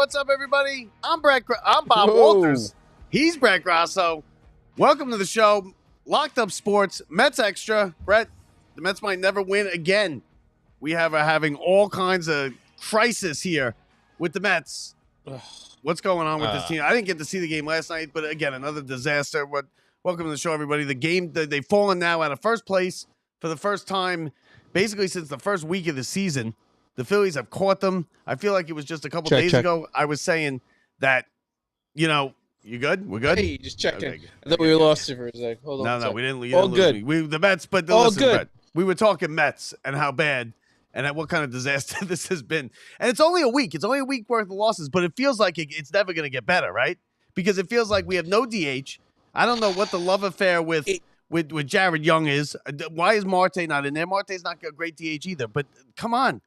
What's up, everybody? I'm Bob Whoa. Walters. He's Brett Grasso. Welcome to the show. Locked Up Sports, Mets Extra. Brett, the Mets might never win again. We are having all kinds of crisis here with the Mets. What's going on with this team? I didn't get to see the game last night, but again, another disaster. Welcome to the show, everybody. The game, they've fallen now out of first place for the first time, basically since the first week of the season. The Phillies have caught them. I feel like it was just a couple days ago. I was saying that, you good? We're good? Hey, just checking. Okay, I thought we were lost for a sec. Hold on. No, we didn't. All good. The Mets, but all listen, good. Brett, we were talking Mets and how bad and what kind of disaster this has been. And it's only a week. It's only a week worth of losses, but it feels like it's never going to get better, right? Because it feels like we have no DH. I don't know what the love affair with Jared Young is. Why is Marte not in there? Marte's not a great DH either, but come on.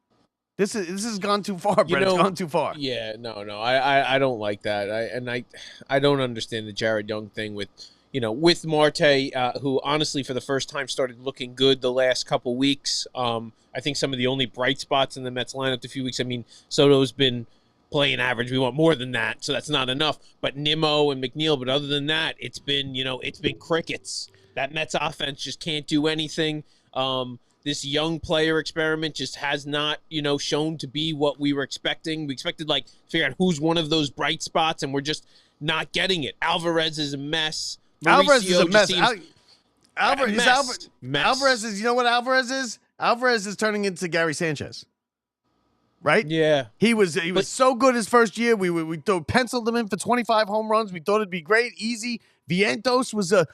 This has gone too far, Brett. It's gone too far. Yeah, no. I don't like that. I don't understand the Jared Young thing with Marte, who honestly for the first time started looking good the last couple weeks. I think some of the only bright spots in the Mets lineup a few weeks. I mean, Soto's been playing average. We want more than that, so that's not enough. But Nimmo and McNeil, but other than that, it's been crickets. That Mets offense just can't do anything. This young player experiment just has not, shown to be what we were expecting. We expected, figure out who's one of those bright spots, and we're just not getting it. Alvarez is a mess. Alvarez is a mess. Mess. Alvarez is, you know what Alvarez is? Alvarez is turning into Gary Sanchez. Right? Yeah. He was so good his first year. We penciled him in for 25 home runs. We thought it'd be great, easy. Vientos was a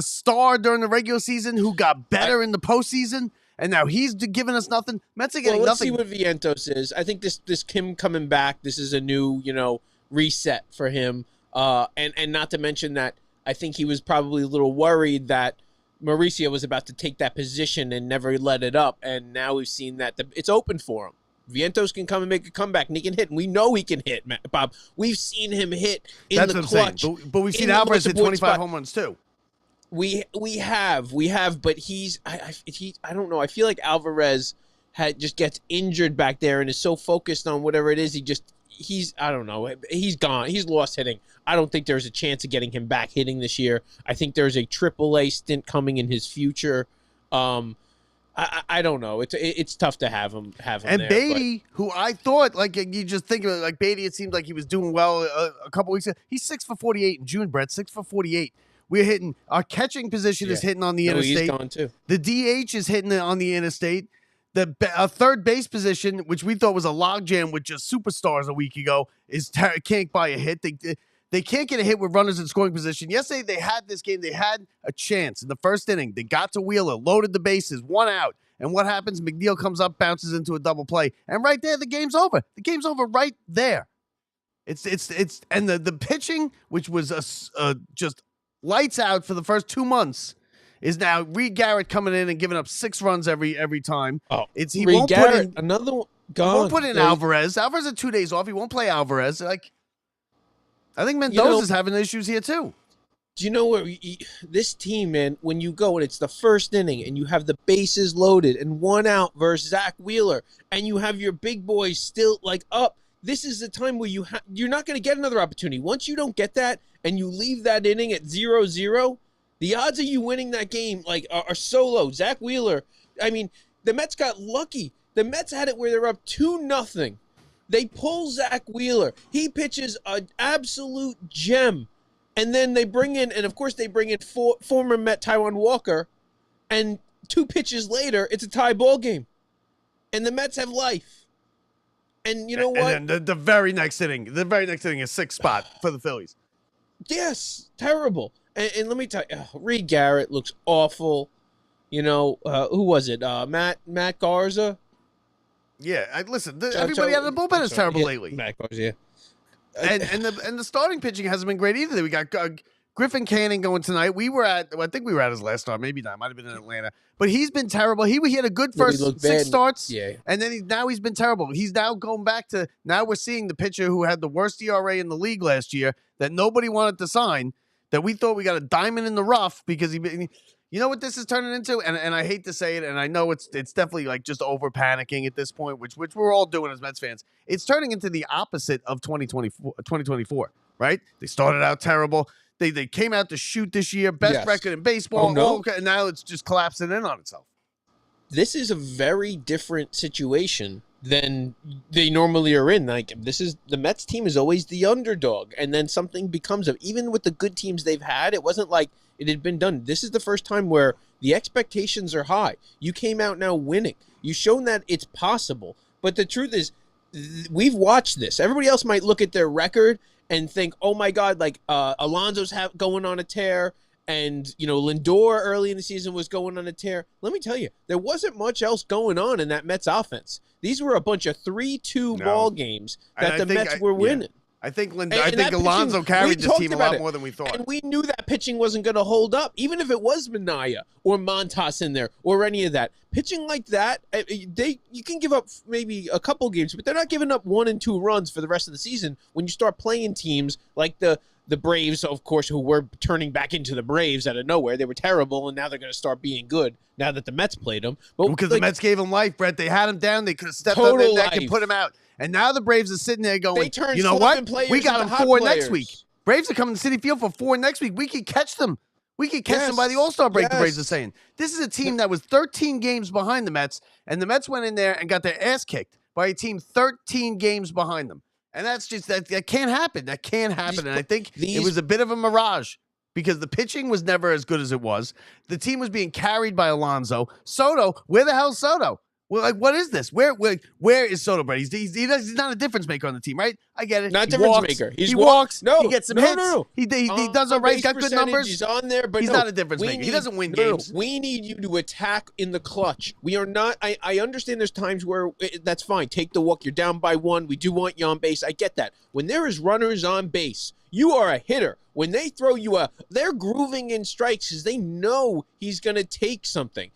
star during the regular season who got better in the postseason, and now he's giving us nothing. Mets are getting let's nothing. Let's see what Vientos is. I think this Kim coming back, this is a new, reset for him. And not to mention that I think he was probably a little worried that Mauricio was about to take that position and never let it up, and now we've seen that it's open for him. Vientos can come and make a comeback, and he can hit, and we know he can hit, Bob. We've seen him hit in the clutch. But we've seen Alvarez hit 25 home runs too. We have, but I don't know. I feel like Alvarez just gets injured back there and is so focused on whatever it is. I don't know. He's gone. He's lost hitting. I don't think there's a chance of getting him back hitting this year. I think there's a AAA stint coming in his future. I don't know. It's tough to have him and there. Beatty, who I thought, you just think of it, like Beatty, it seemed like he was doing well a couple weeks ago. He's 6 for 48 in June, Brett. 6 for 48. We're hitting. Our catching position is hitting on the interstate. He's gone too. The DH is hitting on the interstate. Our third base position, which we thought was a logjam with just superstars a week ago, can't buy a hit. They can't get a hit with runners in scoring position. Yesterday, they had this game. They had a chance in the first inning. They got to Wheeler, loaded the bases, 1 out. And what happens? McNeil comes up, bounces into a double play. And right there, the game's over. The game's over right there. And the pitching, which was just lights out for the first 2 months, is now Reed Garrett coming in and giving up 6 runs every time. Oh, he won't put in another one. Gone. He won't put in Alvarez. Alvarez had 2 days off. He won't play Alvarez. I think Mendoza's having issues here too. Do you know where this team, man, when you go and it's the first inning and you have the bases loaded and 1 out versus Zach Wheeler and you have your big boys still up, this is the time where you're not going to get another opportunity. Once you don't get that and you leave that inning at 0-0, the odds of you winning that game are so low. Zach Wheeler, I mean, the Mets got lucky. The Mets had it where they're up 2-0. They pull Zach Wheeler. He pitches an absolute gem. And then they bring in, former Met Taijuan Walker. And 2 pitches later, it's a tie ball game. And the Mets have life. And you know what? And then the very next inning is 6th spot for the Phillies. Yes, terrible. And let me tell you, Reed Garrett looks awful. Who was it? Matt Garza? Yeah, listen, everybody out of the bullpen is terrible lately. Matt Garza, yeah. And the starting pitching hasn't been great either. We got Griffin Canning going tonight. I think we were at his last start. Maybe not. Might have been in Atlanta. But he's been terrible. He had a good first 6 starts. Yeah. And then now he's been terrible. He's now going back to, now we're seeing the pitcher who had the worst ERA in the league last year that nobody wanted to sign, that we thought we got a diamond in the rough because You know what this is turning into? And I hate to say it, and I know it's definitely like just over panicking at this point, which we're all doing as Mets fans. It's turning into the opposite of 2024, right? They started out terrible. They came out to shoot this year, best record in baseball. Oh, no. And now it's just collapsing in on itself. This is a very different situation than they normally are in. Like, the Mets team is always the underdog, and then something becomes of, even with the good teams they've had, it wasn't like it had been done. This is the first time where the expectations are high. You came out now winning. You've shown that it's possible. But the truth is, we've watched this. Everybody else might look at their record and think, oh my God, like Alonso's going on a tear. And, Lindor early in the season was going on a tear. Let me tell you, there wasn't much else going on in that Mets offense. These were a bunch of 3-2 ball games that the Mets were winning. I think Alonso carried this team a lot more than we thought. And we knew that pitching wasn't going to hold up, even if it was Minaya or Montas in there or any of that. Pitching like that, you can give up maybe a couple games, but they're not giving up 1 and 2 runs for the rest of the season when you start playing teams like the Braves, of course, who were turning back into the Braves out of nowhere. They were terrible, and now they're going to start being good now that the Mets played them. But because the Mets gave them life, Brett. They had him down. They could have stepped on their neck and put him out. And now the Braves are sitting there going, you know what? We got them 4 next week. Braves are coming to Citi Field for 4 next week. We could catch them. We could catch them by the All-Star break, the Braves are saying. This is a team that was 13 games behind the Mets, and the Mets went in there and got their ass kicked by a team 13 games behind them. And that's just, that can't happen. That can't happen. And I think it was a bit of a mirage because the pitching was never as good as it was. The team was being carried by Alonso. Soto, where the hell's Soto? Well, like, what is this? Where is Soto, Brett? He's not a difference maker on the team, right? I get it. Not difference maker. He walks. No, he gets some hits. No. He does all right. He's got good numbers. He's on there, but he's not a difference maker. He doesn't win games. We need you to attack in the clutch. We are not. I understand there's times where that's fine. Take the walk. You're down by 1. We do want you on base. I get that. When there is runners on base, you are a hitter. When they throw you they're grooving in strikes because they know he's going to take something.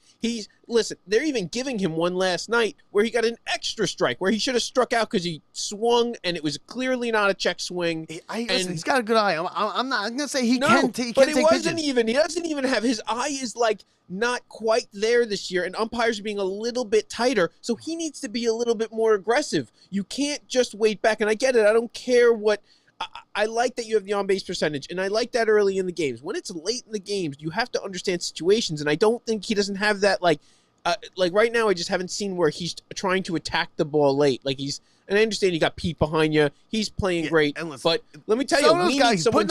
Listen, they're even giving him one last night where he got an extra strike where he should have struck out because he swung and it was clearly not a check swing. Listen, he's got a good eye. I'm going to say he can take but it wasn't pitches. He doesn't even have, his eye is like not quite there this year, and umpires are being a little bit tighter, so he needs to be a little bit more aggressive. You can't just wait back, and I get it. I don't care what. I like that you have the on-base percentage, and I like that early in the games. When it's late in the games, you have to understand situations, and I don't think he doesn't have that, like right now I just haven't seen where he's trying to attack the ball late. And I understand you got Pete behind you. He's playing great, but let me tell you, we need someone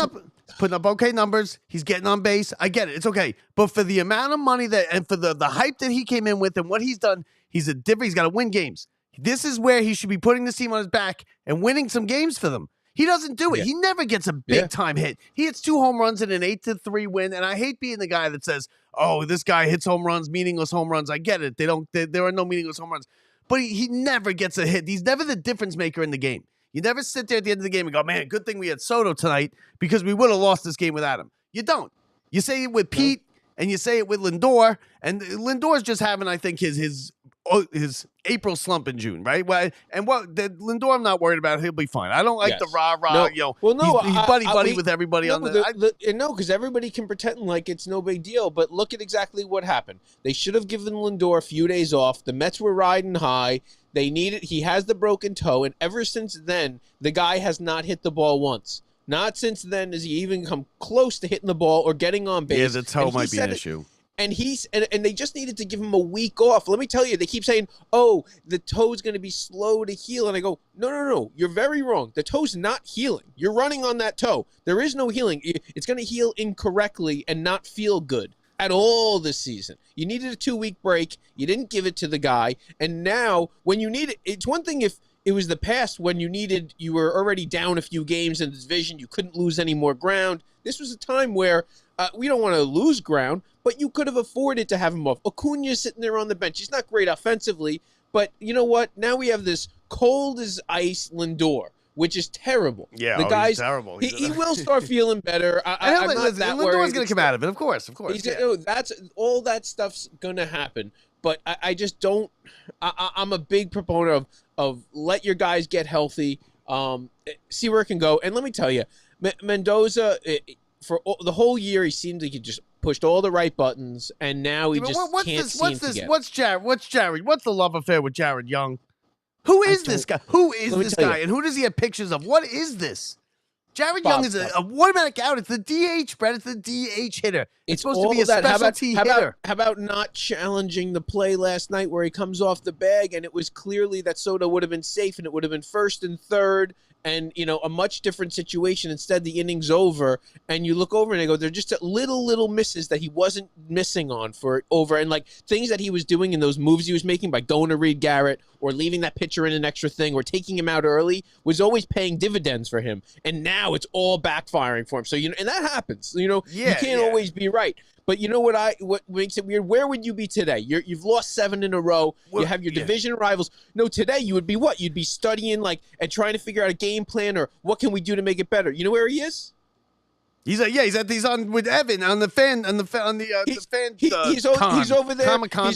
putting up okay numbers. He's getting on base. I get it. It's okay. But for the amount of money and for the hype that he came in with and what he's done, he's got to win games. This is where he should be putting this team on his back and winning some games for them. He doesn't do it. Yeah. He never gets a big-time hit. He hits 2 home runs in an 8-3 win, and I hate being the guy that says, oh, this guy hits home runs, meaningless home runs. I get it. There are no meaningless home runs. But he never gets a hit. He's never the difference maker in the game. You never sit there at the end of the game and go, man, good thing we had Soto tonight because we would have lost this game without him. You don't. You say it with Pete, and you say it with Lindor, and Lindor's just having, I think, his April slump in June, right? Lindor, I'm not worried about. He'll be fine. I don't like the rah-rah. No. He's buddy with everybody on the. No, because everybody can pretend like it's no big deal. But look at exactly what happened. They should have given Lindor a few days off. The Mets were riding high. He has the broken toe, and ever since then, the guy has not hit the ball once. Not since then has he even come close to hitting the ball or getting on base. Yeah, the toe might be an issue. And they just needed to give him a week off. Let me tell you, they keep saying, oh, the toe's going to be slow to heal. And I go, no, you're very wrong. The toe's not healing. You're running on that toe. There is no healing. It's going to heal incorrectly and not feel good at all this season. You needed a 2-week break. You didn't give it to the guy. And now when you need it, it's one thing if it was the past when you were already down a few games in the division. You couldn't lose any more ground. This was a time where we don't want to lose ground, but you could have afforded to have him off. Acuna's sitting there on the bench. He's not great offensively, but you know what? Now we have this cold as ice Lindor, which is terrible. Yeah, the guy's terrible. He will start feeling better. I'm not that worried. Lindor's going to come out of it, of course. That's all that stuff's going to happen. But I just don't. I'm a big proponent of let your guys get healthy, see where it can go. And let me tell you, Mendoza, the whole year, he seemed like he just pushed all the right buttons, and now he just can't seem to get. What's Jared? What's the love affair with Jared Young? Who is this guy? Who is this guy? And who does he have pictures of? What is this? Jared Young is a automatic out. It's the DH, Brett. It's the DH hitter. It's supposed to be a specialty hitter. How about not challenging the play last night where he comes off the bag and it was clearly that Soto would have been safe and it would have been first and third and, a much different situation. Instead, the inning's over and you look over and they go, they're just little misses that he wasn't missing on for over. And like things that he was doing in those moves he was making by going to Reed Garrett or leaving that pitcher in an extra thing or taking him out early was always paying dividends for him. And now it's all backfiring for him. So, and that happens, you can't always be right. But you know what makes it weird? Where would you be today? You've lost 7 in a row. You have your division rivals. No, today you would be what? You'd be studying and trying to figure out a game plan or what can we do to make it better. You know where he is? He's on with Evan on the fan he's over there. Comic-Con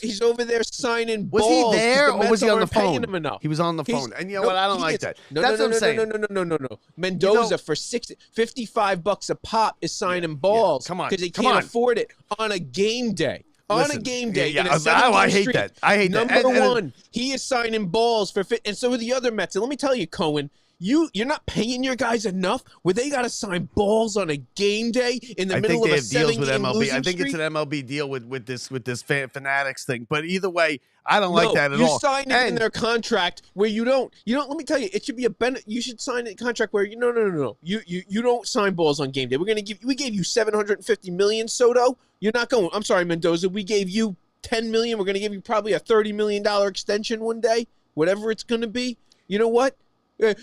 he's over there signing balls. Was he there or was he on the phone? He was on the phone. And what? I don't like that. That's what I'm saying. No. Mendoza for $55 a pop is signing balls. Come on. Because he can't afford it on a game day. On a game day. I hate that. Number one, he is signing balls for and so are the other Mets. And let me tell you, Cohen, you're not paying your guys enough where they got to sign balls on a game day in the middle of a 7-game losing streak? I think it's an MLB deal with this fanatics thing. But either way, I don't like that at all. You signed it in their contract where you don't. Let me tell you, it should be you should sign a contract where no. You don't sign balls on game day. We gave you $750 million, Soto. You're not going. I'm sorry, Mendoza. We gave you $10 million. We're going to give you probably a $30 million extension one day, whatever it's going to be. You know what?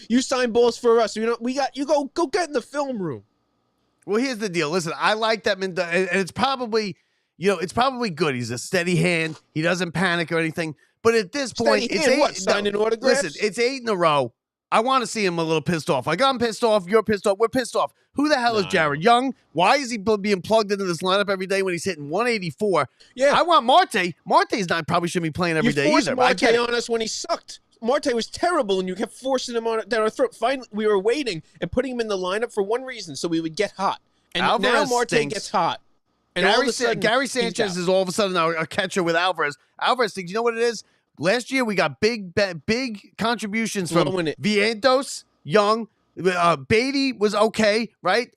You sign balls for us. We got you. Go get in the film room. Well, here's the deal. Listen, I like that Mendoza, and it's probably, it's probably good. He's a steady hand. He doesn't panic or anything. But at this point, signing autographs. Listen, it's 8 in a row. I want to see him a little pissed off. Like, I'm pissed off. You're pissed off. We're pissed off. Who the hell is Jared Young? Why is he being plugged into this lineup every day when he's hitting 184? Yeah, I want Marte. Marte's probably shouldn't be playing every day either. Marte on us when he sucked. Marte was terrible, and you kept forcing him down our throat. Finally, we were waiting and putting him in the lineup for one reason, so we would get hot. And now Marte gets hot. And Gary Sanchez is all of a sudden a catcher with Alvarez. Alvarez thinks, you know what it is? Last year, we got big contributions from Vientos, Young. Beatty was okay, right?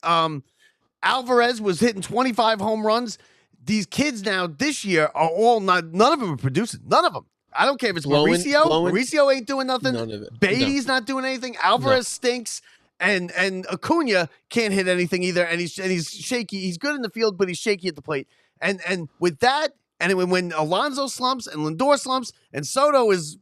Alvarez was hitting 25 home runs. These kids now this year are all none of them are producing. None of them. I don't care if it's Mauricio. Mauricio ain't doing nothing. None of it. Beatty's not doing anything. Alvarez stinks. And Acuna can't hit anything either. And he's shaky. He's good in the field, but he's shaky at the plate. And with that, and when Alonso slumps and Lindor slumps and Soto is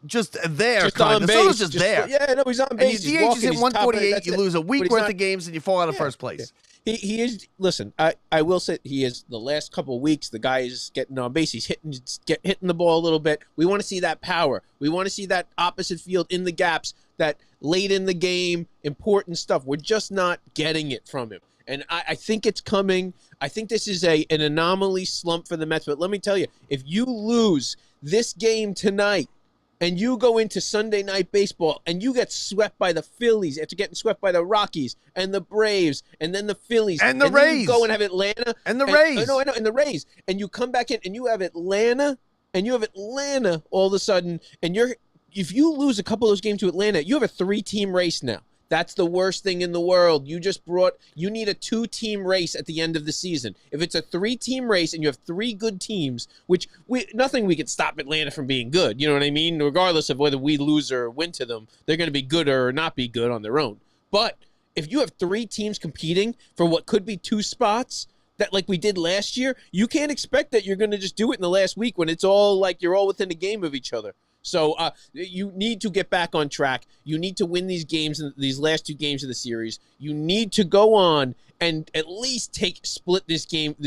just there, Soto's just there. Yeah, no, he's on base. And your DH is at 148. You lose a week worth of games and you fall out of first place. Yeah. He is. Listen, I will say he is. The last couple of weeks, the guy is getting on base. He's hitting the ball a little bit. We want to see that power. We want to see that opposite field in the gaps, that late in the game important stuff. We're just not getting it from him. And I think it's coming. I think this is an anomaly slump for the Mets. But let me tell you, if you lose this game tonight and you go into Sunday Night Baseball and you get swept by the Phillies after getting swept by the Rockies and the Braves and then the Phillies and the Rays, then you go and have Atlanta and the Rays. I know, and the Rays, and you come back in and you have Atlanta all of a sudden, and if you lose a couple of those games to Atlanta, you have a 3-team race now. That's the worst thing in the world. You need a 2-team race at the end of the season. If it's a 3-team race and you have 3 good teams, which nothing we can stop Atlanta from being good. You know what I mean? Regardless of whether we lose or win to them, they're going to be good or not be good on their own. But if you have 3 teams competing for what could be 2 spots, that like we did last year, you can't expect that you're going to just do it in the last week when it's all like you're all within a game of each other. So you need to get back on track. You need to win these games, these last 2 games of the series. You need to go on and at least split this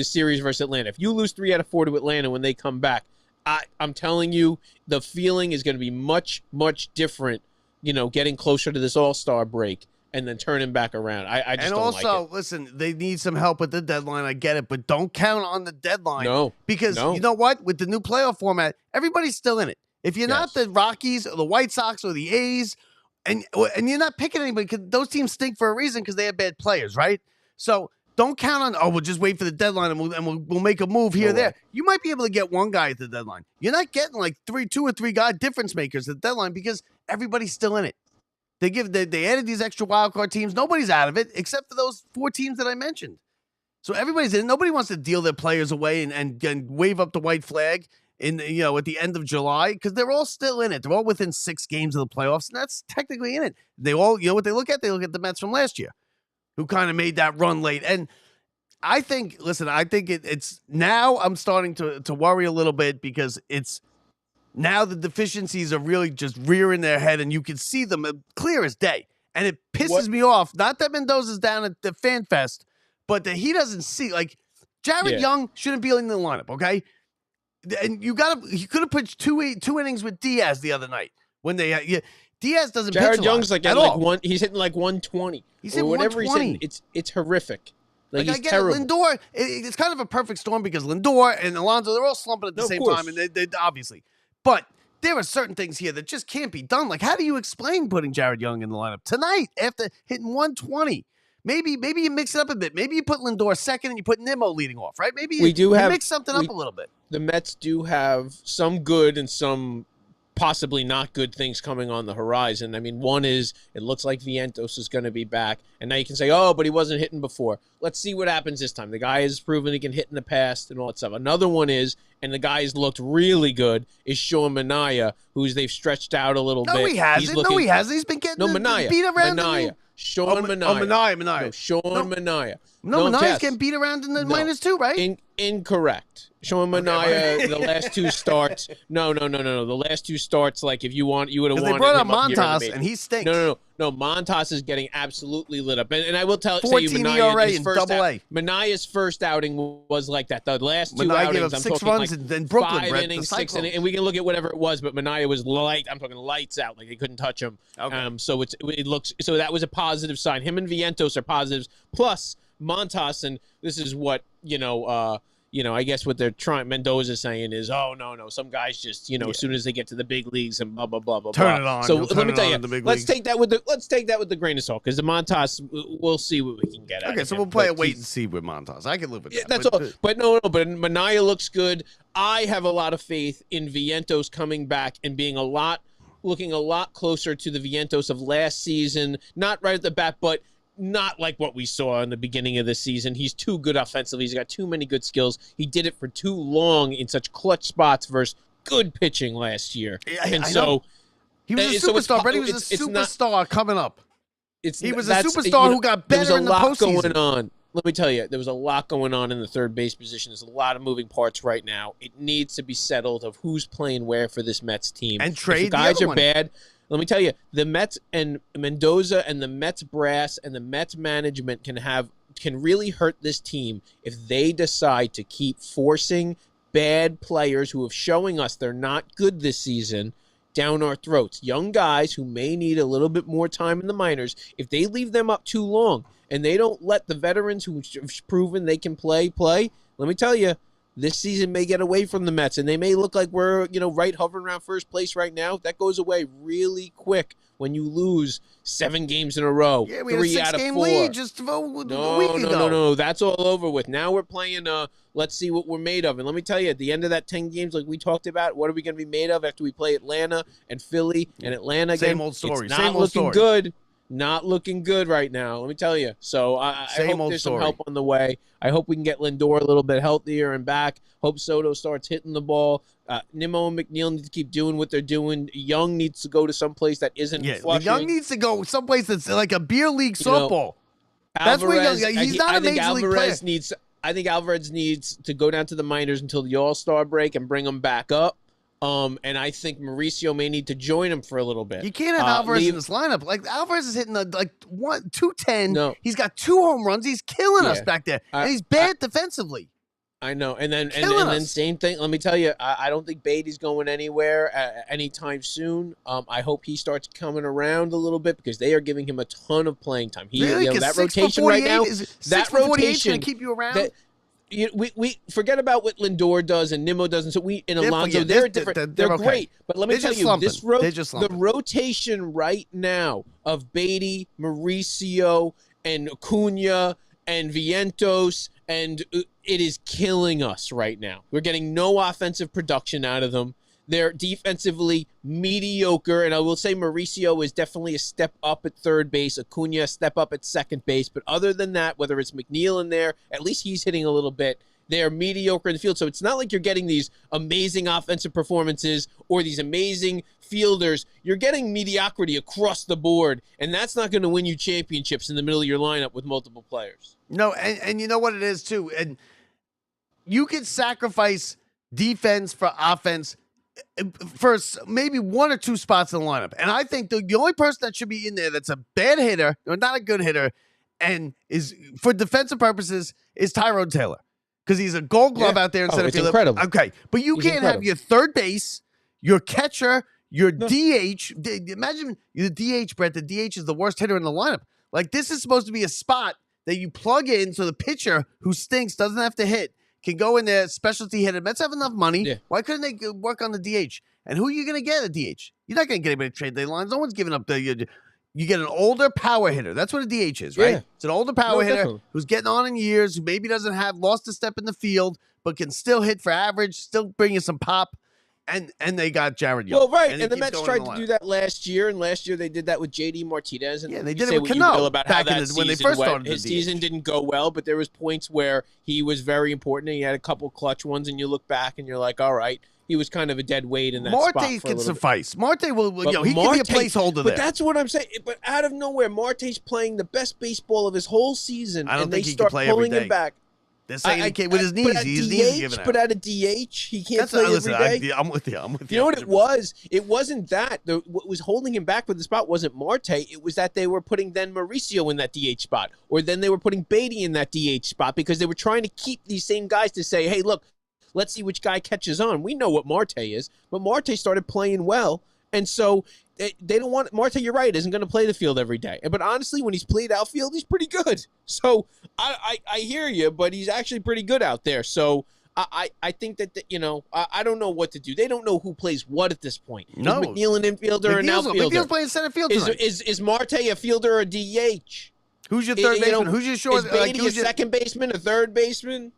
series versus Atlanta. If you lose 3 out of 4 to Atlanta when they come back, I'm telling you, the feeling is going to be much, much different, getting closer to this All-Star break and then turning back around. I just don't like it. And also, listen, they need some help with the deadline. I get it, but don't count on the deadline. No. Because you know what? With the new playoff format, everybody's still in it. If you're not the Rockies or the White Sox or the A's, and you're not picking anybody, because those teams stink for a reason because they have bad players, right? So don't count on, we'll just wait for the deadline and we'll make a move here or there. You might be able to get one guy at the deadline. You're not getting like two or three guy difference makers at the deadline because everybody's still in it. They added these extra wild card teams. Nobody's out of it except for those 4 teams that I mentioned. So everybody's in. Nobody wants to deal their players away and wave up the white flag at the end of July because they're all still in it. They're all within 6 games of the playoffs, and that's technically in it. They all, what they look at? They look at the Mets from last year, who kind of made that run late. And I think it's now I'm starting to worry a little bit because it's now the deficiencies are really just rearing their head, and you can see them clear as day. And it pisses me off. Not that Mendoza's down at the Fan Fest, but that he doesn't see. Like, Jared Young shouldn't be in the lineup, okay? And he could have pitched two innings with Diaz the other night when they Diaz doesn't pitch Jared a Young's lot like at like one. He's hitting like 120. He's hitting whatever 120. He's hitting. It's horrific. Like he's I get terrible. it. Lindor, it's kind of a perfect storm because Lindor and Alonso, they're all slumping at the same time, and they obviously. But there are certain things here that just can't be done. Like, how do you explain putting Jared Young in the lineup tonight after hitting 120? Maybe you mix it up a bit. Maybe you put Lindor second and you put Nimmo leading off, right? Maybe you mix something up a little bit. The Mets do have some good and some possibly not good things coming on the horizon. I mean, one is it looks like Vientos is going to be back, and now you can say, oh, but he wasn't hitting before. Let's see what happens this time. The guy has proven he can hit in the past and all that stuff. Another one is, and the guy's looked really good, is Sean Manaea, they've stretched out a little bit. No, he hasn't. He's been getting beat around. Sean Manaea. Sean Manaea. No, Manaea's getting beat around in the minors too, right? Incorrect. Sean Manaea, the last 2 starts. No. The last 2 starts, like if you would have wanted they brought up him up Montas, and he stinks. No. Montas is getting absolutely lit up, and I will say you, 14 ERA in Double-A. Manaea's first outing was like that. The last 2 Manaea outings, gave up I'm 6 talking runs like in Brooklyn, 5 innings, 6 innings, and we can look at whatever it was, but Manaea was light. I'm talking lights out, like they couldn't touch him. Okay. So that was a positive sign. Him and Vientos are positives. Plus Montas, and this is what I guess what they're trying. Mendoza's saying is, oh no, some guys just as soon as they get to the big leagues and blah blah blah blah. Turn it on. So let me tell you, let's take that with the grain of salt because the Montas, we'll see what we can get. Okay, so we'll play a wait and see with Montas. I can live with that. That's all. But no. But Manaea looks good. I have a lot of faith in Vientos coming back and being looking a lot closer to the Vientos of last season. Not right at the bat, but not like what we saw in the beginning of the season. He's too good offensively. He's got too many good skills. He did it for too long in such clutch spots versus good pitching last year. I know. He was a superstar, but he was a superstar coming up. He was a superstar who got better in the postseason. Going on. Let me tell you, there was a lot going on in the third base position. There's a lot of moving parts right now. It needs to be settled of who's playing where for this Mets team. And trade if the guys are bad. Let me tell you, the Mets and Mendoza and the Mets brass and the Mets management can really hurt this team if they decide to keep forcing bad players who are showing us they're not good this season down our throats. Young guys who may need a little bit more time in the minors. If they leave them up too long and they don't let the veterans who have proven they can play, let me tell you, this season may get away from the Mets, and they may look like we're, right hovering around first place right now. That goes away really quick when you lose 7 games in a row. Yeah, we had a 6-game lead just a week ago. No. That's all over with. Now we're playing, let's see what we're made of. And let me tell you, at the end of that 10 games like we talked about, what are we going to be made of after we play Atlanta and Philly and Atlanta again? Same old story. It's not looking good. Not looking good right now, let me tell you. So I hope there's some help on the way. I hope we can get Lindor a little bit healthier and back. Hope Soto starts hitting the ball. Nimmo and McNeil need to keep doing what they're doing. Young needs to go to some place that isn't flushing. Young needs to go someplace that's like a beer league softball. That's where he's not a major league player. I think Alvarez needs to go down to the minors until the All-Star break and bring him back up. And I think Mauricio may need to join him for a little bit. You can't have Alvarez in this lineup. Like, Alvarez is hitting 210. No. He's got 2 home runs. He's killing us back there. And he's bad defensively. I know. And then same thing. Let me tell you, I don't think Beatty's going anywhere anytime soon. I hope he starts coming around a little bit because they are giving him a ton of playing time. Really? That rotation right now, that rotation going to keep you around? We forget about what Lindor does and Nimmo does, and so Alonso. They're different. They're great, but let me tell you, the rotation right now of Beatty, Mauricio, and Acuna and Vientos, and it is killing us right now. We're getting no offensive production out of them. They're defensively mediocre, and I will say Mauricio is definitely a step up at third base, Acuna a step up at second base, but other than that, whether it's McNeil in there, at least he's hitting a little bit, they're mediocre in the field. So it's not like you're getting these amazing offensive performances or these amazing fielders. You're getting mediocrity across the board, and that's not going to win you championships in the middle of your lineup with multiple players. No, and you know what it is, too, and you can sacrifice defense for offense for maybe one or two spots in the lineup. And I think the only person that should be in there that's a bad hitter or not a good hitter and is for defensive purposes is Tyrone Taylor. Because he's a gold glove out there instead of fielder. Incredible. Okay. But you can't have your third base, your catcher, your DH. Imagine the DH, Brett. The DH is the worst hitter in the lineup. Like, this is supposed to be a spot that you plug in so the pitcher who stinks, doesn't have to hit, can go in there, specialty hitter. Mets have enough money. Yeah. Why couldn't they work on the DH? And who are you going to get at DH? You're not going to get anybody to trade deadlines. No one's giving up the. You get an older power hitter. That's what a DH is, right? Yeah. It's an older power hitter who's getting on in years, who maybe doesn't have lost a step in the field, but can still hit for average, still bring you some pop. And they got Jared Young. Well, right, and the Mets tried to do that last year, and last year they did that with J.D. Martinez. And yeah, they did it with Cano back when they first started. His season didn't go well, but there was points where he was very important, and he had a couple clutch ones, and you look back and you're like, all right, he was kind of a dead weight in that spot. Marte can suffice. Marte will, he can be a placeholder there. But that's what I'm saying. But out of nowhere, Marte's playing the best baseball of his whole season, I don't and think they he start can play pulling every day. him back. They're saying he can't with his knees. His knees are giving out. But at a DH, he can't play every day. I'm with you. You know what it was? It wasn't that. What was holding him back with the spot wasn't Marte. It was that they were putting then Mauricio in that DH spot, or then they were putting Beatty in that DH spot because they were trying to keep these same guys to say, hey, look, let's see which guy catches on. We know what Marte is, but Marte started playing well, and so they don't want Marte. You're right, isn't going to play the field every day. But honestly, when he's played outfield, he's pretty good. So I hear you, but he's actually pretty good out there. So I think that I don't know what to do. They don't know who plays what at this point. No, is McNeil an infielder or an outfielder? McNeil's playing center field tonight. Is Marte a fielder or a DH? Who's your third baseman? Who's your short? Is Beatty a second baseman, a third baseman?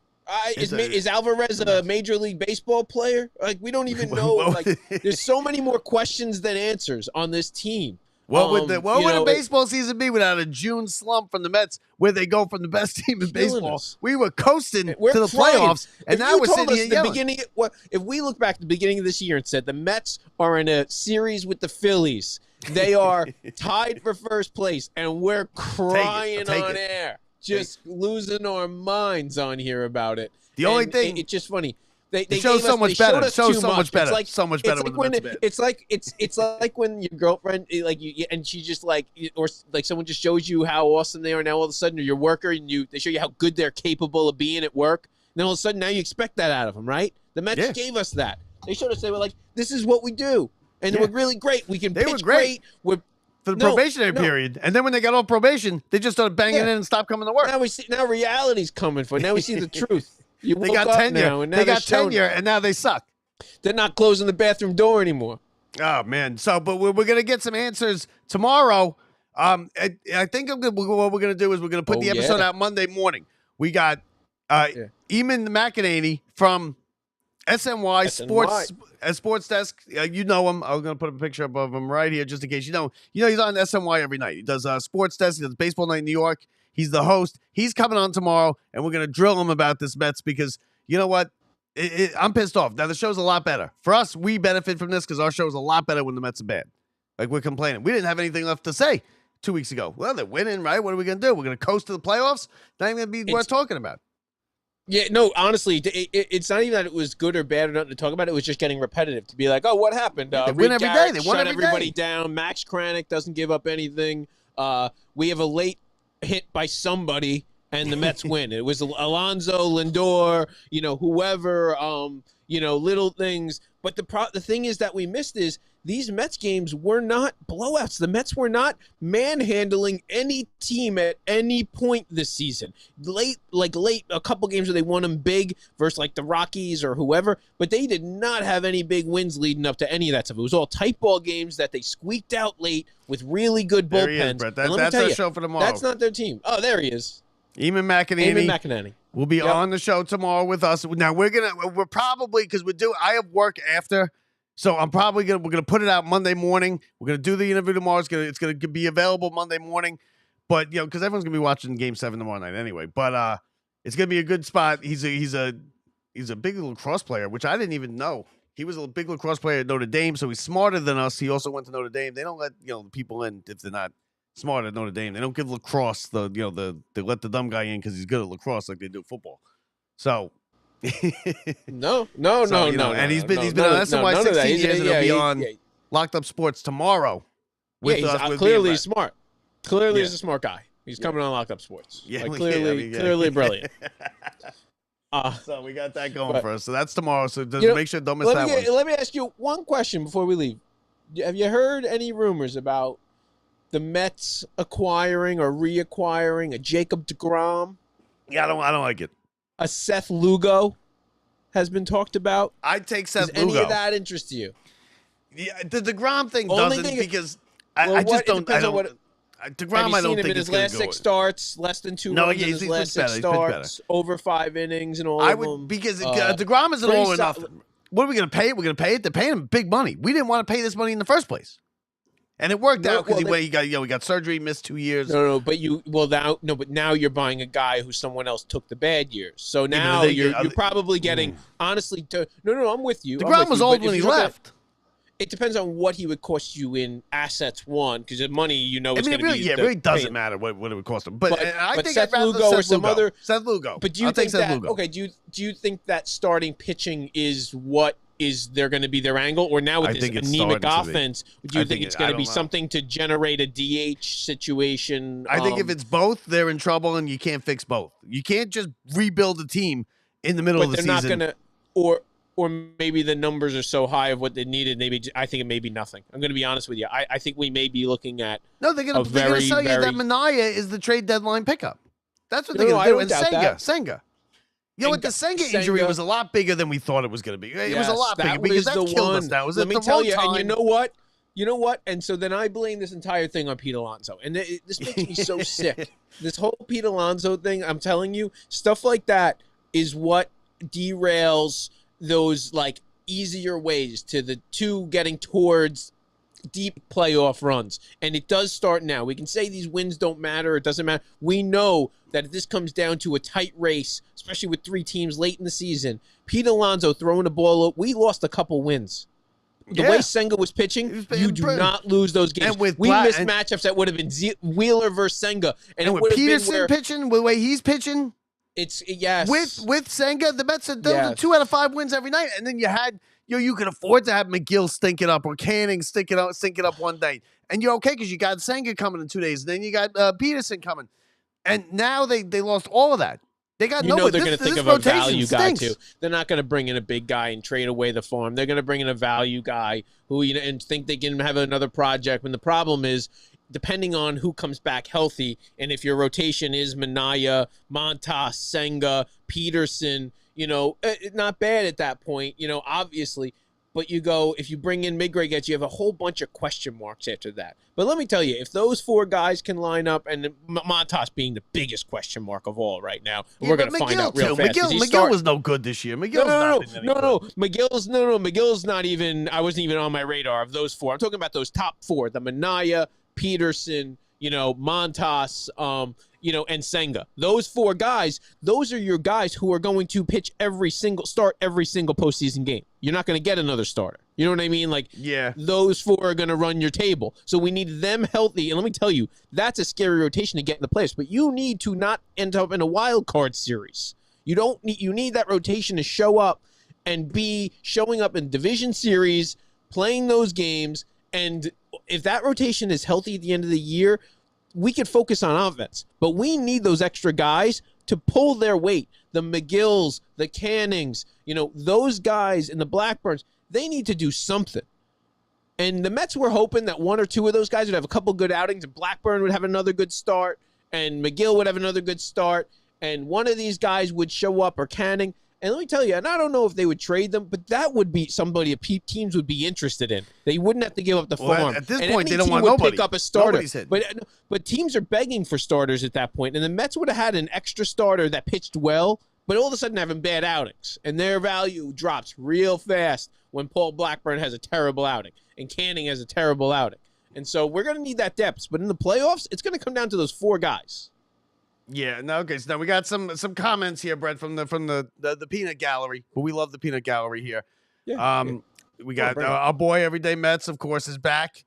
Is Alvarez a Major League Baseball player? Like, we don't even know. Like, there's so many more questions than answers on this team. What would a baseball season be without a June slump from the Mets, where they go from the best team in baseball? We were coasting to the playoffs, and now we're sitting here yelling. If we look back at the beginning of this year and said the Mets are in a series with the Phillies, they are tied for first place, and we're crying on air. Just losing our minds on here about it. The only thing, it's just funny. They show so much better. It shows so much better. So much better when the Mets are bad. It's like when your girlfriend and she just or someone just shows you how awesome they are. Now all of a sudden, or your worker, and they show you how good they're capable of being at work. And then all of a sudden, now you expect that out of them, right? The Mets gave us that. They showed us they were like, this is what we do, and we're really great. We can pitch great. We're for the probationary period, and then when they got off probation, they just started banging in and stopped coming to work. Now reality's coming for. Now we see the truth. They got tenure. They got tenure, and now they suck. They're not closing the bathroom door anymore. Oh man! So, but we're gonna get some answers tomorrow. I think what we're gonna do is we're gonna put the episode out Monday morning. We got Eamon McEnany from SNY Sports Desk. You know him. I'm going to put a picture up of him right here just in case you know. He's on SNY every night. He does Sports Desk. He does Baseball Night in New York. He's the host. He's coming on tomorrow, and we're going to drill him about this Mets because you know what? I'm pissed off. Now, the show's a lot better. For us, we benefit from this because our show's a lot better when the Mets are bad. Like, we're complaining. We didn't have anything left to say 2 weeks ago. Well, they're winning, right? What are we going to do? We're going to coast to the playoffs? Not even going to be worth talking about. Yeah, no, honestly, it's not even that it was good or bad or nothing to talk about. It was just getting repetitive to be like, oh, what happened? They win every day. They won everybody down. Max Kranick doesn't give up anything. We have a late hit by somebody, and the Mets win. It was Alonso, Lindor, whoever, little things. But the thing is that we missed is these Mets games were not blowouts. The Mets were not manhandling any team at any point this season. Late, a couple games where they won them big versus like the Rockies or whoever, but they did not have any big wins leading up to any of that stuff. It was all tight ball games that they squeaked out late with really good bullpens. That's our show for tomorrow. That's not their team. Oh, there he is. Eamon McEnany will be on the show tomorrow with us. Now we're probably, because I have work after, so we're gonna put it out Monday morning. We're gonna do the interview tomorrow. It's gonna be available Monday morning, but because everyone's gonna be watching Game 7 tomorrow night anyway. But it's gonna be a good spot. He's a big lacrosse player, which I didn't even know. He was a big lacrosse player at Notre Dame, so he's smarter than us. He also went to Notre Dame. They don't let the people in if they're not smart at Notre Dame. They don't give lacrosse they let the dumb guy in because he's good at lacrosse like they do football. So no. And he's been on SNY 16 years, and he'll be on Locked Up Sports tomorrow. With us, clearly he's smart. Clearly he's a smart guy. He's coming on Locked Up Sports. Yeah, clearly brilliant. So we got that going for us. So that's tomorrow. So just make sure don't miss that one. Let me ask you one question before we leave. Have you heard any rumors about the Mets acquiring or reacquiring a Jacob deGrom? Yeah, I don't like it. A Seth Lugo has been talked about. I'd take Seth Lugo. Does any of that interest you? Yeah, the deGrom thing doesn't because I just don't. DeGrom, I don't think in his last 6 starts, less than 2 runs in his last 6 starts, over 5 innings and all of them. Because DeGrom isn't all or nothing. What are we going to pay it? We're going to pay it. They're paying him big money. We didn't want to pay this money in the first place. And it worked out because he got surgery, missed 2 years. But now you're buying a guy who someone else took the bad years. So now you're probably getting honestly. I'm with you. DeGrom was old when he left. It depends on what he would cost you in assets. Because the money is going to be. It really doesn't matter what it would cost him. But I think Seth Lugo or some other Seth Lugo. But do you think that? Okay. Do you think that starting pitching is what? Is there going to be their angle, or now with this anemic offense, do you think it's going to be something to generate a DH situation? I think if it's both, they're in trouble, and you can't fix both. You can't just rebuild a team in the middle of the season. But they're not going to, or maybe the numbers are so high of what they needed. Maybe I think it may be nothing. I'm going to be honest with you. I think we may be looking at they're going to tell you that Minaya is the trade deadline pickup. That's what they're going to do. And Senga. The Senga injury was a lot bigger than we thought it was going to be. It was a lot bigger because that killed us now. Let me tell you, and you know what? And so then I blame this entire thing on Pete Alonso. And this makes me so sick. This whole Pete Alonso thing, I'm telling you, stuff like that is what derails those easier ways to the two getting towards deep playoff runs. And it does start now. We can say these wins don't matter. It doesn't matter. We know that if this comes down to a tight race, especially with 3 teams late in the season, Pete Alonso throwing the ball up, we lost a couple wins. The way Senga was pitching, you do not lose those games. We missed matchups that would have been Wheeler versus Senga. And with Peterson pitching, the way he's pitching, it's with Senga, the Mets are 2 out of 5 wins every night. And then you had you could afford to have McGill stink it up or Canning stink it up one day. And you're okay because you got Senga coming in 2 days. And then you got Peterson coming. And now they lost all of that. They got they're going to think of a value guy too. They're not going to bring in a big guy and trade away the farm. They're going to bring in a value guy who and think they can have another project. When the problem is, depending on who comes back healthy, and if your rotation is Minaya, Montas, Senga, Peterson, not bad at that point. Obviously. But you go, if you bring in mid-grade, you have a whole bunch of question marks after that. But let me tell you, if those 4 guys can line up, and Montas being the biggest question mark of all right now, we're going to find out real fast. McGill was no good this year. McGill's not even, I wasn't even on my radar of those 4. I'm talking about those top 4, the Minaya, Peterson, Montas, and Senga. Those 4 guys, those are your guys who are going to pitch every single postseason game. You're not going to get another starter. You know what I mean? Those 4 are going to run your table. So we need them healthy. And let me tell you, that's a scary rotation to get in the playoffs. But you need to not end up in a wild card series. You need that rotation to show up and be showing up in division series, playing those games. And if that rotation is healthy at the end of the year, we could focus on offense, but we need those extra guys to pull their weight. The McGills, the Cannings, those guys and the Blackburns, they need to do something. And the Mets were hoping that 1 or 2 of those guys would have a couple good outings, and Blackburn would have another good start, and McGill would have another good start, and one of these guys would show up, or Canning. And let me tell you, and I don't know if they would trade them, but that would be somebody teams would be interested in. They wouldn't have to give up the farm. At this and point, any they don't team want would nobody. pick up a starter. But teams are begging for starters at that point, and the Mets would have had an extra starter that pitched well, but all of a sudden having bad outings, and their value drops real fast when Paul Blackburn has a terrible outing and Canning has a terrible outing. And so we're going to need that depth, but in the playoffs, it's going to come down to those 4 guys. Yeah, no, okay. So now we got some comments here, Brett, from the peanut gallery. But we love the peanut gallery here. Yeah. We got our boy Everyday Mets, of course, is back.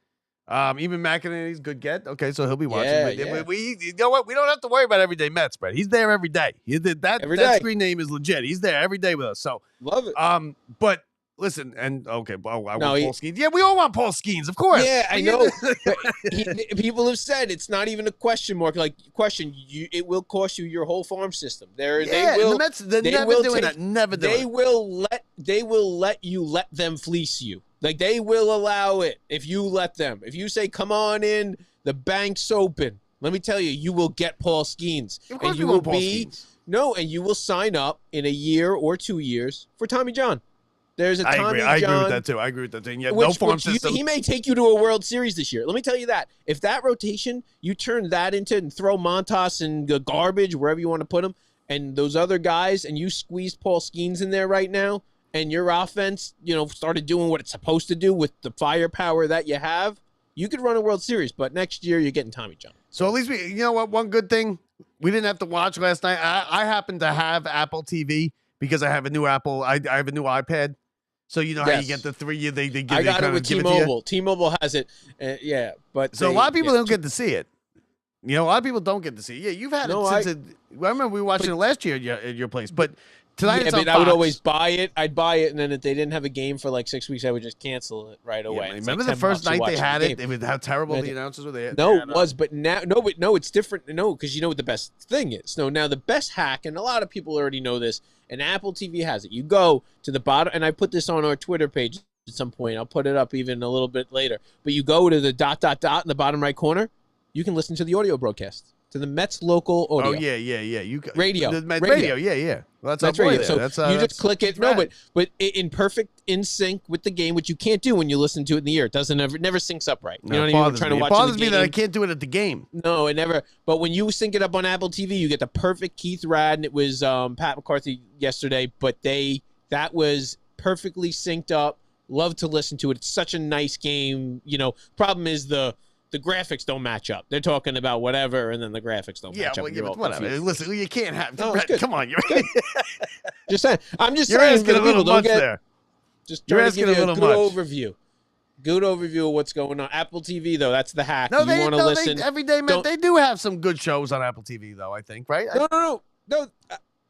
Even McEnany's good get. Okay, so he'll be watching. Yeah. We you know what? We don't have to worry about Everyday Mets, Brett. He's there every day. That screen name is legit. He's there every day with us. So love it. But listen, and okay, well, I want Paul Skeens. Yeah, we all want Paul Skeens, of course. Yeah, I know. People have said it's not even a question mark. Like, it will cost you your whole farm system. They will. The Mets, they're never doing that. Never doing it. They will let you let them fleece you. Like, they will allow it if you let them. If you say, "Come on in, the bank's open," let me tell you, you will get Paul Skeens, Of course, and you will and you will sign up in a year or 2 years for Tommy John. There's a Tommy John. I agree with that too. Yeah, no farm system. He may take you to a World Series this year. Let me tell you that. If that rotation, you turn that into and throw Montas and the garbage wherever you want to put him, and those other guys, and you squeeze Paul Skeens in there right now, and your offense, started doing what it's supposed to do with the firepower that you have, you could run a World Series. But next year, you're getting Tommy John. So at least you know what? One good thing, we didn't have to watch last night. I happen to have Apple TV because I have a new Apple. I have a new iPad. So you know how you get the 3 they give. I got it with T-Mobile. T-Mobile has it. But so a lot of people don't get to see it. A lot of people don't get to see it. Yeah, you've had it since I remember we were watching it last year at your place, but tonight it's on Fox. I would always buy it. I'd buy it, and then if they didn't have a game for like 6 weeks, I would just cancel it right away. Yeah, remember the first night they had it? How terrible the announcers were. It was, but now, it's different. No, because you know what the best thing is. No, now the best hack, and a lot of people already know this, and Apple TV has it. You go to the bottom, and I put this on our Twitter page at some point. I'll put it up even a little bit later. But you go to the ... in the bottom right corner, you can listen to the audio broadcast. To the Mets local audio. Oh yeah. Radio. The Mets radio. Yeah. Well, that's radio. So you just click it. No, but in sync with the game, which you can't do when you listen to it in the ear. It never syncs up right. You know what I mean? We're trying to watch it bothers me that I can't do it at the game. No, it never. But when you sync it up on Apple TV, you get the perfect Keith Rad, and it was Pat McCarthy yesterday. But that was perfectly synced up. Love to listen to it. It's such a nice game. Problem is the graphics don't match up. They're talking about whatever, and then the graphics don't match up. Yeah, but whatever. Listen, you can't have. Come on, you're just saying. I'm just you're saying. Asking a little much there. Just trying to give you a good overview. Good overview of what's going on. Apple TV, though, that's the hack. You want to listen. Everyday Met, they do have some good shows on Apple TV, though, I think, right?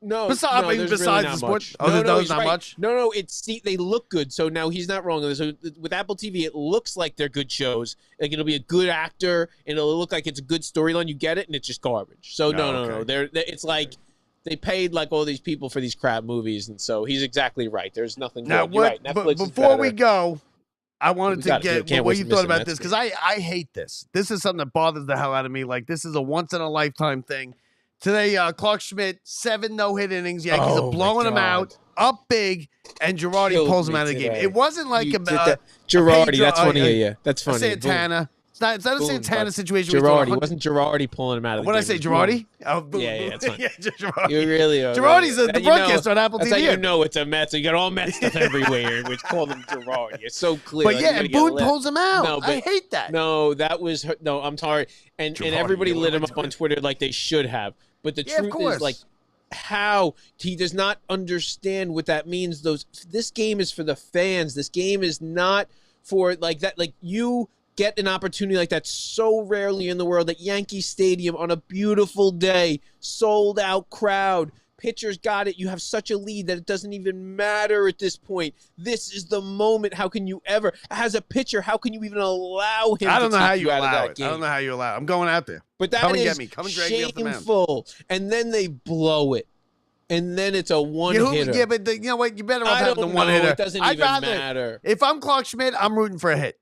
No. Besides the sport, there's not much. No. They look good. So now he's not wrong. So with Apple TV, it looks like they're good shows. Like it'll be a good actor, and it'll look like it's a good storyline. You get it, and it's just garbage. So no. It's like they paid like all these people for these crap movies, and so he's exactly right. There's nothing. Now, good. You're right. Netflix but before we go, I wanted to get what you thought about this because I hate this. This is something that bothers the hell out of me. Like this is a once in a lifetime thing. Today, Clark Schmidt, 7 no-hit innings. Yankees are blowing him out, up big, and Girardi pulls him out of the game. It wasn't like Girardi. That's funny. Yeah, that's funny. Santana. It's not a Santana situation. Girardi wasn't Girardi pulling him out of the game. What did I say, Girardi? Yeah, that's fine. Girardi. You really are. Girardi's the broadcaster on Apple TV. That's how you know it's a Mets. You got all Mets stuff everywhere, which call them Girardi. It's so clear. But yeah, and Boone pulls him out. No, I hate that. No, I'm sorry. And everybody lit him up on Twitter like they should have. But the truth is, like, how he does not understand what that means. This game is for the fans. This game is not for like that. Like you get an opportunity like that so rarely in the world at Yankee Stadium on a beautiful day, sold out crowd. Pitchers got it. You have such a lead that it doesn't even matter at this point. This is the moment. How can you ever, as a pitcher, how can you even allow him? I don't know how you allow it. I don't know how you allow it. I'm going out there. But that is shameful. And then they blow it. And then it's a one-hitter. Yeah, but you know what? You better off having the one-hitter. It doesn't even matter. If I'm Clark Schmidt, I'm rooting for a hit.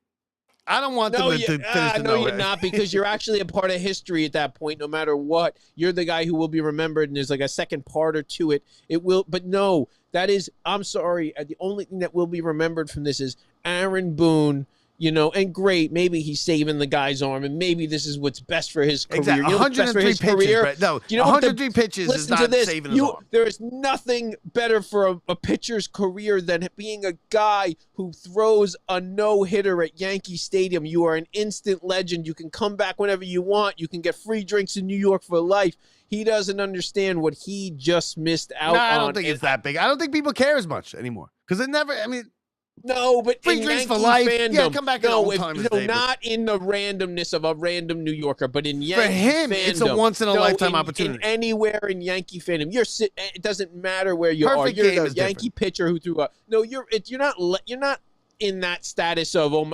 I don't want them to finish the no, no-hitter. you're not, because you're actually a part of history at that point. No matter what, you're the guy who will be remembered, and there's like a second parter to it. It will, but no, that is. I'm sorry. The only thing that will be remembered from this is Aaron Boone. You know, and great, maybe he's saving the guy's arm, and maybe this is what's best for his career. Exactly. You know what's best for 103 his pitches, career? Brett. No, you know 103 pitches is not saving his arm. There is nothing better for a pitcher's career than being a guy who throws a no-hitter at Yankee Stadium. You are an instant legend. You can come back whenever you want. You can get free drinks in New York for life. He doesn't understand what he just missed out on. I don't think it's that big. I don't think people care as much anymore, because it never. I mean. No, but free in drinks Yankee for life. fandom, Yeah, come back in old times, David. not in the randomness of a random New Yorker, but in Yankee for him, fandom, it's a once in a lifetime opportunity. In anywhere in Yankee fandom, it doesn't matter where you are. Perfect You're game the is Yankee different. pitcher who threw a. No, you're not in that status of he'll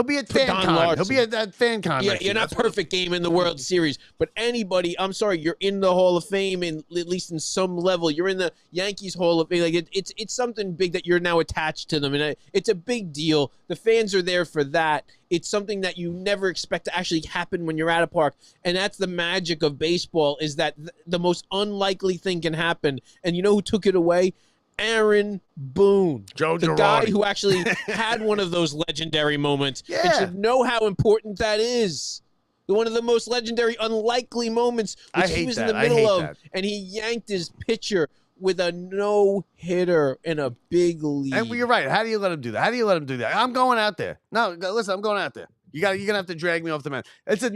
be at fan Don con. Larson. He'll be at that fan con. Yeah, you're not perfect game in the World Series, but anybody, I'm sorry, you're in the Hall of Fame, and at least in some level, you're in the Yankees Hall of Fame. Like it's something big that you're now attached to them, and it's a big deal. The fans are there for that. It's something that you never expect to actually happen when you're at a park, and that's the magic of baseball. Is that the most unlikely thing can happen, and you know who took it away? Aaron Boone, Joe the Girardi. guy who actually had one of those legendary moments, and Yeah. should know how important that is. One of the most legendary, unlikely moments, which he was in the middle of, and he yanked his pitcher with a no-hitter in a big lead. And you're right. How do you let him do that? How do you let him do that? I'm going out there. No, listen, I'm going out there. You're gonna have to drag me off the mound. It's a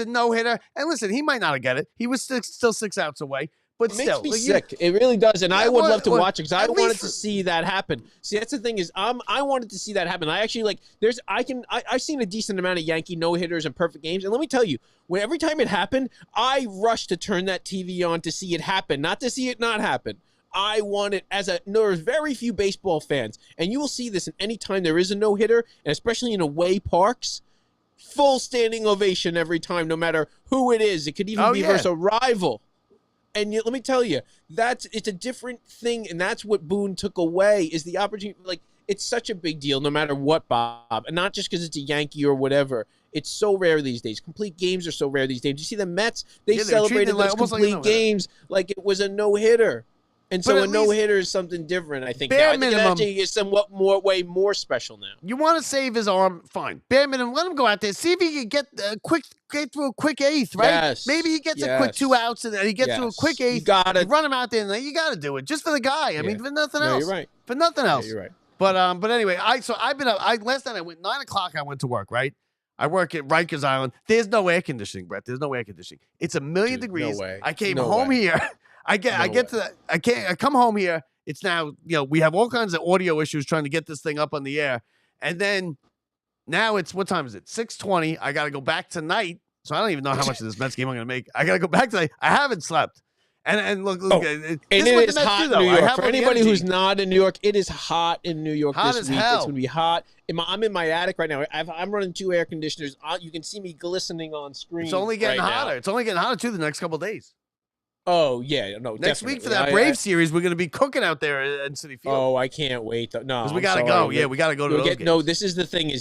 no-hitter. And listen, he might not get it. He was still 6 outs away. But it still, makes me sick. It really does, and I would love to watch it because I wanted to for- see that happen. See, that's the thing is, I wanted to see that happen. I actually I've seen a decent amount of Yankee no hitters and perfect games, and let me tell you, every time it happened, I rushed to turn that TV on to see it happen, not to see it not happen. I want it there's very few baseball fans, and you will see this any time there is a no hitter, and especially in away parks. Full standing ovation every time, no matter who it is. It could even be versus a rival. And let me tell you, it's a different thing, and that's what Boone took away is the opportunity. Like, it's such a big deal, no matter what, Bob, and not just because it's a Yankee or whatever. It's so rare these days. Complete games are so rare these days. You see the Mets; they celebrated those complete games like it was a no hitter, and so a no hitter is something different. I think now. I think it actually is somewhat more special now. You want to save his arm? Fine. Bare minimum. Let him go out there. See if he can get through a quick eighth, right? Yes. Maybe he gets a quick 2 outs and then he gets through a quick eighth. You got it. You run him out there and you got to do it just for the guy. I mean, for nothing else. You're right. For nothing else. Yeah, you're right. But anyway, I've been up. Last night I went 9 o'clock. I went to work. Right. I work at Rikers Island. There's no air conditioning, Brett. There's no air conditioning. It's 1,000,000 degrees. No way. I came home here. I come home here. It's now, we have all kinds of audio issues trying to get this thing up on the air. And then now what time is it? 6:20. I got to go back tonight. So I don't even know how much of this Mets game I'm going to make. I got to go back tonight. I haven't slept. And look, and it is hot in New York. For anybody who's not in New York, it is hot in New York this week. Hell. It's going to be hot. I'm in my attic right now. I'm running 2 air conditioners. You can see me glistening on screen. It's only getting hotter. Now. It's only getting hotter, too, the next couple of days. Oh, yeah. No, next week for that Braves series, we're going to be cooking out there in Citi Field. Oh, I can't wait. No, because we got to go. Yeah, we got to go to those games. No, this is the thing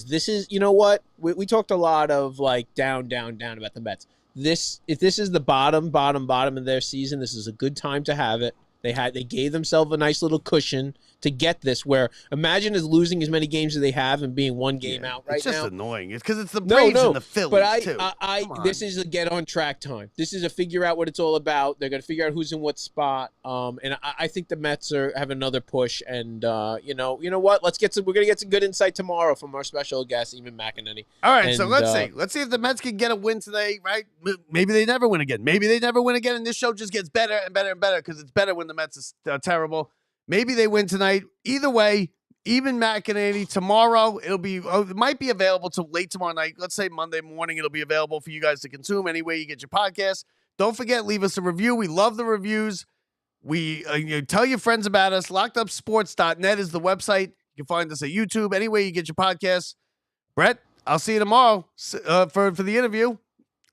you know what? We talked a lot of down about the Mets. If this is the bottom of their season, this is a good time to have it. They gave themselves a nice little cushion to get this. Where imagine as losing as many games as they have and being 1 game out right now. It's just annoying. It's because it's the Braves and the Phillies too. But this is a get on track time. This is a figure out what it's all about. They're going to figure out who's in what spot. And I think the Mets have another push. And you know what? We're going to get some good insight tomorrow from our special guest, Eamon McEnany. All right, so let's see. Let's see if the Mets can get a win today. Right? Maybe they never win again. And this show just gets better and better and better because it's better when the Mets is terrible. Maybe they win tonight. Either way, Eamon McEnany tomorrow. It might be available till late tomorrow night. Let's say Monday morning. It'll be available for you guys to consume any way you get your podcast. Don't forget, leave us a review. We love the reviews. Tell your friends about us. LockedUpSports.net is the website. You can find us at YouTube. Any way you get your podcasts. Brett, I'll see you tomorrow for the interview.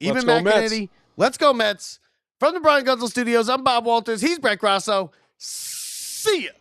Eamon McEnany. Let's go Mets. From the Brian Gunzel Studios, I'm Bob Walters. He's Brett Grasso. See ya.